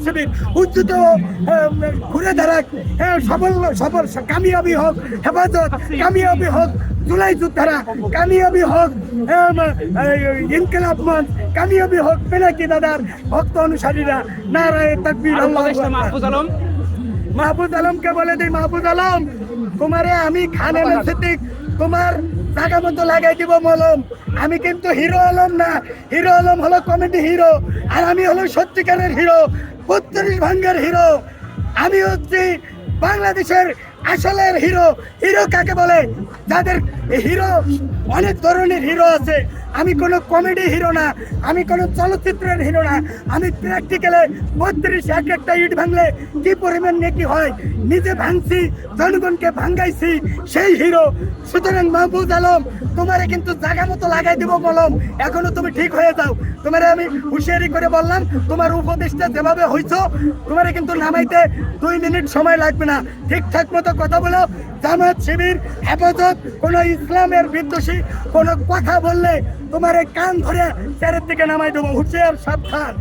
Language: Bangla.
শিবির উচ্চত ঘুরে দাঁড়াক, সফল কামিয়াবি হোক হেফাজত, কামিয়াবি হোক জুলাই যোদ্ধারা, কামিয়াবি হোক ইনকিলাব মঞ্চ, কামিয়াবি হোক পেনাকি দাদার ভক্ত অনুসারীরা। নারায়ে তাকবীর, আল্লাহু আকবার। মাহফুজ আলমকে বলে দিই, মাহফুজ আলম তোমারে আমি খান সিদ্দিক তোমার জায়গা মতো লাগাই দিব মলম। আমি কিন্তু হিরো আলম না, হিরো আলম হলো কমেডি হিরো, আর আমি হলো সত্যিকারের হিরো, 32 ভাঙ্গের হিরো। আমি হচ্ছি বাংলাদেশের আসলের হিরো। হিরো কাকে বলে? যাদের হিরো, অনেক ধরনের হিরো আছে। আমি কোনো কমেডি হিরো না, আমি কোনো চলচ্চিত্রের হিরো না, আমি প্র্যাকটিক্যালে 32 একটা ইট ভাঙলে কি পরিমাণ নেকি হয় নিজে ভাঙছি, জনগণকে ভাঙ্গাইছি, সেই হিরো। সুতরাং মাহফুজ আলম তোমারে কিন্তু জায়গা মতো লাগাই দিব মলম। এখনো তুমি ঠিক হয়ে যাও। তোমারে আমি হুঁশিয়ারি করে বললাম, তোমার উপদেশটা যেভাবে হইছো তোমারে কিন্তু নামাইতে 2 মিনিট সময় লাগবে না। ঠিকঠাক মতো কথা বলো। জামাত শিবির হেফাজত কোনো ইসলামের বিদ্বেষী কোনো কথা বললে তোমার কান ধরে চেয়ারের দিকে নামাই দেবো। হুঁশিয়ার, সাবধান।